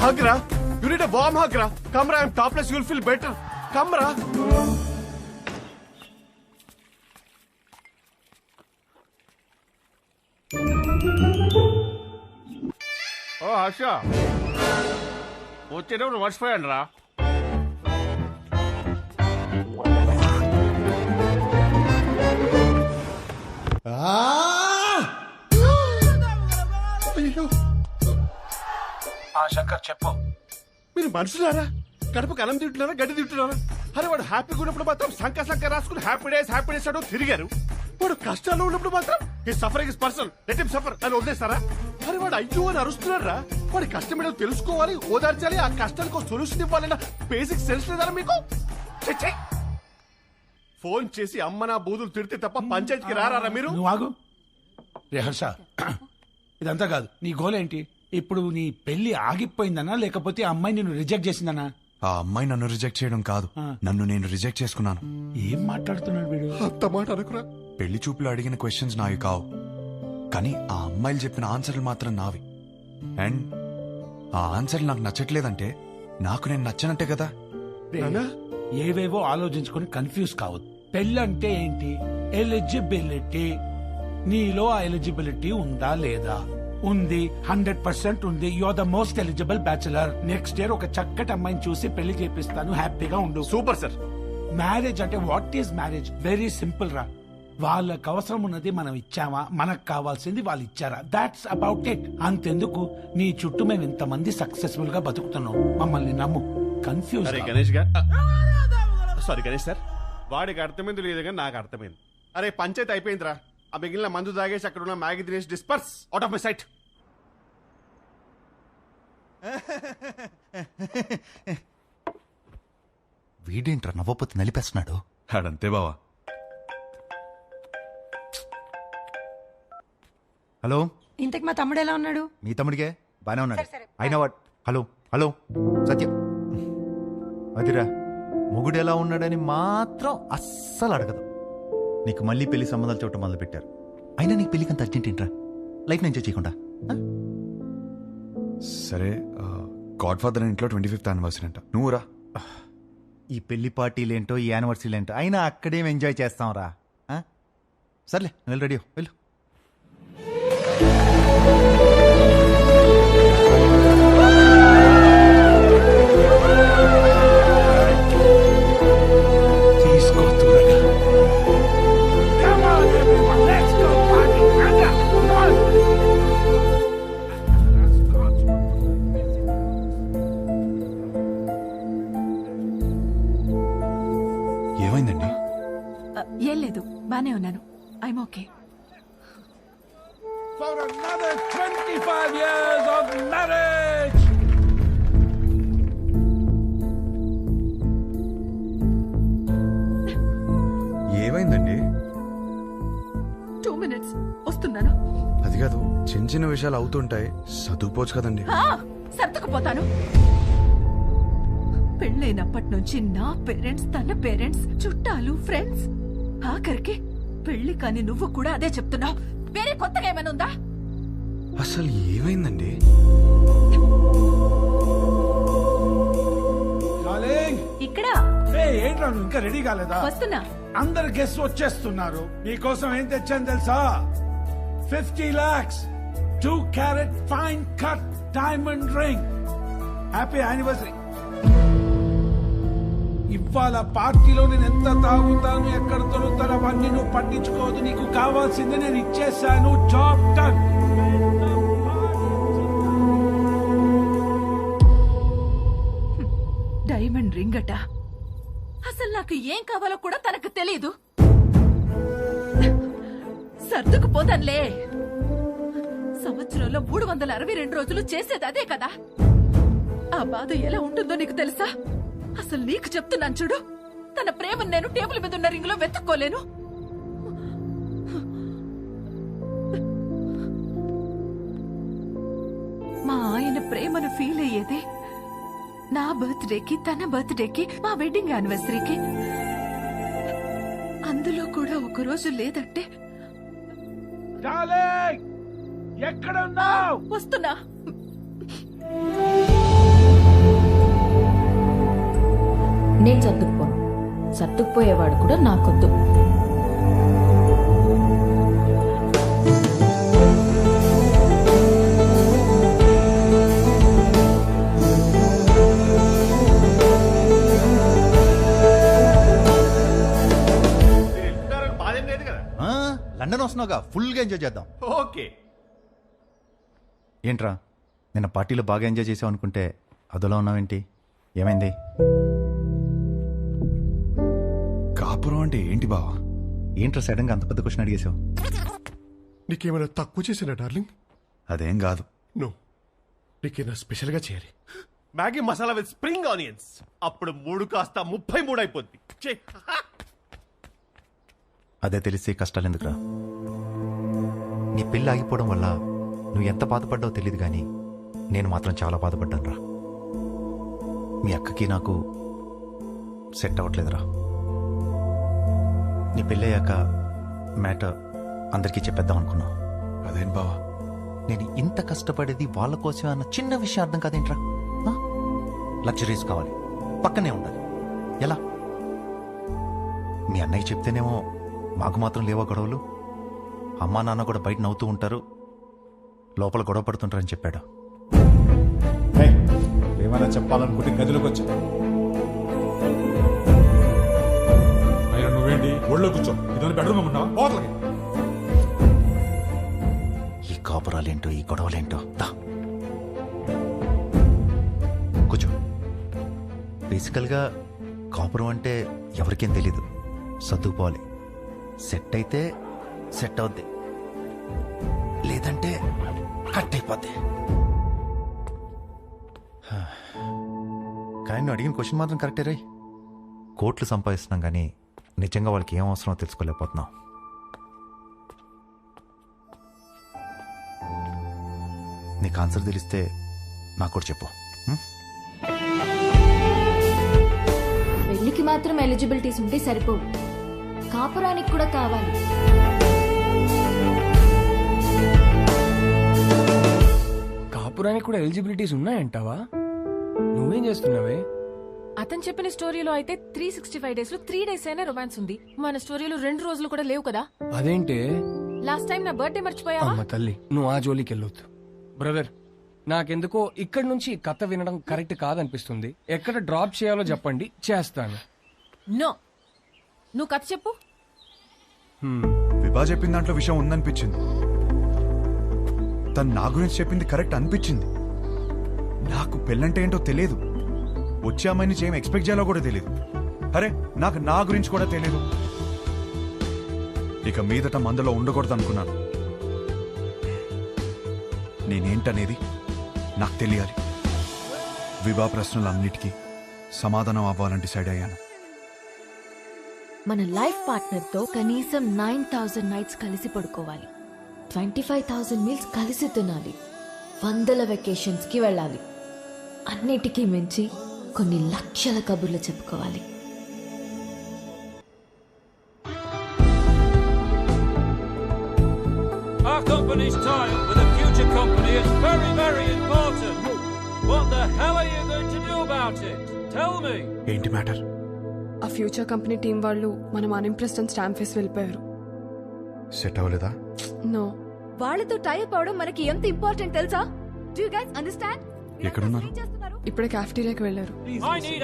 Hug ra. You need a warm hug ra. Come ra, I'm topless, you'll feel better. Come ra. Oh Harsha. వచ్చేటప్పుడు మర్చిపోయాను రా. అయ్యో శంకర్ చెప్పు. మీరు మనుషులారా? గడపకు అన్నం తింటున్నారా, గడ్డి తింటున్నారా? అరే వాడు హ్యాపీగా ఉన్నప్పుడు మాత్రం సంక రాసుకుని హ్యాపీ డేస్ అంటూ తిరిగారు. వాడు కష్టాల్లో ఉన్నప్పుడు మాత్రం ఈ suffering is personal, let him suffer అని వదిలేస్తారా? అరే వాడు అయ్యో అని అరుస్తున్నారా? వాడి కష్టం ఏంటో తెలుసుకోవాలి, ఓదార్చాలి, ఆ కష్టానికి సొల్యూషన్ ఇవ్వాలన్న బేసిక్ సెన్స్ లేదారా మీకు? ఫోన్ చేసి అమ్మ నా బూదులు తిడితే తప్ప పంచాయతీకి రారా మీరు? నువ్వు ఆగు. రే హర్ష, ఇదంతా కాదు. నీ గోల్ ఏంటి? ఇప్పుడు నీ పెళ్లి ఆగిపోయిందనా లేకపోతే ఆ అమ్మాయి నిన్ను రిజెక్ట్ చేసిందనా? ఆ అమ్మాయి నన్ను రిజెక్ట్ చేయడం కాదు, నన్ను నేను రిజెక్ట్ చేసుకున్నాను. ఏం మాట్లాడుతున్నాడు వీడు? అంత మాట అనుకురా. పెళ్లి చూపులు అడిగిన క్వశ్చన్స్ నావి కావు, కానీ ఆ అమ్మాయిలు చెప్పిన ఆన్సర్లు మాత్రం నావి. అండ్ ఆ ఆన్సర్లు నాకు నచ్చట్లేదంటే నాకు నేను నచ్చనట్టే కదా. ఏవేవో ఆలోచించుకొని కన్ఫ్యూజ్ కావద్దు. పెళ్ళంటే ఏంటి? ఎలిజిబిలిటీ. నీలో ఆ ఎలిజిబిలిటీ ఉందా లేదా? ఉంది, 100% ఉంది. You are the most eligible bachelor. Next year ఒక చక్కటి అమ్మాయిని చూసి పెళ్లి చేపిస్తాను, హ్యాపీగా ఉండు. Super sir. మ్యారేజ్ అంటే what is marriage? Very simple రా. వాళ్ళకి అవసరం ఉన్నది మనం ఇచ్చామా, మనకు కావాల్సింది వాళ్ళు ఇచ్చారా, దాట్స్ అబౌట్ ఇట్. అంతెందుకు నీ చుట్టూ మేము ఇంతమంది సక్సెస్ఫుల్ గా బతుకుతున్నాం, మమ్మల్ని నమ్ము. Confuse. Ganesh sorry Ganesh sir, వాడికి అర్థమైంది లేదు కానీ నాకు అర్థమైంది. అరే పంచాయతీ అయిపోయిందిరా. ఆ మిగిలిన మందు తాగేసి అక్కడ ఉన్న మ్యాగీ తినేసి disperse out of my sight. వీడేంట్రా నవ్వపోతే నలిపేస్తున్నాడు? అడంతే బావా. హలో, ఇంతకు మా తమ్ముడు ఎలా ఉన్నాడు? మీ తమ్ముడికే బానే ఉన్నాడు. అయినా వాడు హలో హలో సత్యం అదిరా, మొగుడు ఎలా ఉన్నాడని మాత్రం అస్సలు అడగదు. నీకు మళ్ళీ పెళ్లి సంబంధాలు చూడటం మొదలు పెట్టారు. అయినా నీకు పెళ్లికి అంత అర్జెంట్ ఏంట్రా? లైఫ్ ఎంజాయ్ చేయకుండా? సరే, గాడ్ ఫాదర్ ఇంట్లో 25th యానివర్సరీ అంట, నువ్వు రా. ఈ పెళ్లి పార్టీలేంటో ఈ యానివర్సరీలేంటో, అయినా అక్కడేం ఎంజాయ్ చేస్తాం రా. సర్లే, వెళ్ళి రెడీ వెళ్ళు. ఏమైందండి? ఏం లేదు, బానే ఉన్నాను. I'm okay. For another 25 years of marriage. ఏమైందండి? 2 minutes వస్తున్నాను. అది కాదు, చిన్న చిన్న విషయాలు అవుతుంటాయి, సర్దుకుపోవచ్చు కదండి. సర్దుకుపోతాను. పెళ్ళైనప్పటి నుంచి నా పేరెంట్స్, తన పేరెంట్స్, చుట్టాలు, ఫ్రెండ్స్, ఆఖరికి పెళ్లి కాని నువ్వు కూడా అదే చెప్తున్నావు. వేరే కొత్తగా ఏమైనా ఉందా? అసలు ఏమైందండి? ఇక్కడ ఏంట్రా నువ్వు ఇంకా రెడీ కాలేదా? వస్తున్నా. అందరు గెస్ట్ వచ్చేస్తున్నారు. నీకోసం ఏం తెచ్చాను తెలుసా? 50 lakhs 2 carat fine cut diamond ring. Happy anniversary. ఇవాళ పార్టీలో నేను ఎంత తాగుతాను, ఎక్కడ దొరుకుతాను అవన్నీ నువ్వు పట్టించుకోవద్దు. నీకు కావాల్సింది నేను ఇచ్చేసాను. Job done. డైమండ్ రింగ్ అట. అసలు నాకు ఏం కావాలో కూడా తనకు తెలీదు. సర్దుకుపోతానులే. సంవత్సరంలో 362 రోజులు చేసేది అదే కదా. ఆ బాధ ఎలా ఉంటుందో నీకు తెలుసా? అసలు నీకు చెప్తున్నాను చూడు, తన ప్రేమను నేను టేబుల్ మీద ఉన్న రింగ్ లో వెతుక్కోలేను. ప్రేమను ఫీల్ అయ్యేదే నా బర్త్డేకి, తన బర్త్డేకి, మా వెడ్డింగ్ యానివర్సరీకి. అందులో కూడా ఒక రోజు లేదంటే ఎక్కడున్నావు? వస్తున్నా. నేను సర్దుకుపోను. సర్దుకుపోయేవాడు కూడా నాకొద్దు. బాధేం లేదు కదా. లండన్ వస్తున్నావుగా, ఫుల్గా ఎంజాయ్ చేద్దాం. ఓకే. ఏంట్రా నిన్న పార్టీలో బాగా ఎంజాయ్ చేసావు అనుకుంటే అదోలా ఉన్నావేంటి? ఏమైంది? కాపురం అంటే ఏంటి బావా? ఏంట్రా సడన్గా అంత పెద్ద క్వశ్చన్ అడిగేశావు? నీకేమైనా తక్కువ చేసినా డార్లింగ్? అదేం కాదు. నో, నీకేమైనా స్పెషల్గా చేయాలి. Maggi masala with spring onions. అప్పుడు 3 కాస్త 33 అయిపోద్ది. అదే తెలిసి కష్టాలు ఎందుకురా? నీ పెళ్ళి ఆగిపోవడం వల్ల నువ్వు ఎంత బాధపడ్డావో తెలియదు కానీ నేను మాత్రం చాలా బాధపడ్డాను రా. మీ అక్కకి నాకు సెట్ అవ్వట్లేదురా. నీ పెళ్ళయ్యాక మ్యాటర్ అందరికీ చెప్పేద్దాం అనుకున్నా. అదేం బావా? నేను ఇంత కష్టపడేది వాళ్ళ కోసమే అన్న చిన్న విషయం అర్థం కాదేంట్రా? లగ్జరీస్ కావాలి, పక్కనే ఉండాలి. ఎలా? మీ అన్నయ్య చెప్తేనేమో మాకు మాత్రం లేవా గొడవలు? అమ్మా నాన్న కూడా బయట నవ్వుతూ ఉంటారు, లోపల గొడవ పడుతుంటారని చెప్పాడు. ఏమైనా చెప్పాలనుకుంటే గదిలోకి వచ్చా. అయినా నువ్వేంటి ఒళ్ళో కూర్చో? ఇదో బెడ్రూమ్ ఉన్నావా? పోతలకి. ఈ కాపురాలేంటో, ఈ గొడవలేంటో. దా కూర్చో. బేసికల్గా కాపురం అంటే ఎవరికేం తెలీదు. సర్దుకుపోవాలి. సెట్ అయితే సెట్ అవుద్ది, లేదంటే కట్ అయిపోద్ది. కానీ నువ్వు అడిగిన క్వశ్చన్ మాత్రం కరెక్టే రై. కోట్లు సంపాదిస్తున్నాం కానీ నిజంగా వాళ్ళకి ఏం అవసరమో తెలుసుకోలేకపోతున్నాం. నీకు ఆన్సర్ తెలిస్తే నాకు కూడా చెప్పు. పెళ్లికి మాత్రం ఎలిజిబిలిటీస్ ఉంటే సరిపోవు, కాపురానికి కూడా కావాలి. కాపురానికి కూడా ఎలిజిబిలిటీస్ ఉన్నాయంటావా? నువ్వేం చేస్తున్నావే? అతను చెప్పిన స్టోరీలో అయితే 365 డేస్ లో 3 డేస్ అయినా రొమాన్స్ ఉంది. మన స్టోరీలో 2 రోజులు కూడా లేవు కదా. అదేంటే? లాస్ట్ టైం నా బర్త్డే మర్చిపోయావా? అమ్మ తల్లి, నువ్వు ఆ జోలికి వెళ్ళొద్దు. బ్రదర్, నాకెందుకో ఇక్కడి నుంచి కథ వినడం కరెక్ట్ కాదనిపిస్తుంది. ఎక్కడ డ్రాప్ చేయాలో చెప్పండి, చేస్తాను. నో, నువ్వు కథ చెప్పు. విభా చెప్పిన దాంట్లో విషయం ఉందనిపించింది. తను నా గురించి చెప్పింది కరెక్ట్ అనిపించింది. నాకు పెళ్ళంటే ఏంటో తెలియదు. వచ్చే అమ్మాయి నుంచి ఏం ఎక్స్పెక్ట్ చేయాలో కూడా తెలియదు. అరే, నాకు నా గురించి కూడా తెలియదు. ఇక మీదట మందలో ఉండకూడదు అనుకున్నాను. నేనేంటనేది నాకు తెలియాలి. విభా ప్రశ్నలన్నిటికీ సమాధానం అవ్వాలని డిసైడ్ అయ్యాను. మన లైఫ్ పార్ట్నర్ తో కనీసం 9,000 నైట్స్ కలిసి పడుకోవాలి, 25,000 మీల్స్ కలిసి తినాలి, 100 వెకేషన్స్ కి వెళ్ళాలి. అన్నిటికీ మించి కొన్ని లక్షల కబుర్లు చెప్పుకోవాలి. Our company's tie-up with a future company is very, very important. What the hell are you going to do about it? Tell me. ఏంటి మ్యాటర్? ఆ ఫ్యూచర్ కంపెనీ టీం వాళ్ళు మనం అన్ఇంప్రెస్డ్ అని స్టాంప్ వేసి వెళ్ళిపోయారు. సెట్ అవ్వలేదా? నో. వాళ్ళతో టైప్ అవడం మనకి ఎంత ఇంపార్టెంట్ తెలుసా? Do you guys understand? ఎక్కడున్నారు? ఇప్పుడే కాఫెటీరియాకి వెళ్ళారు. I need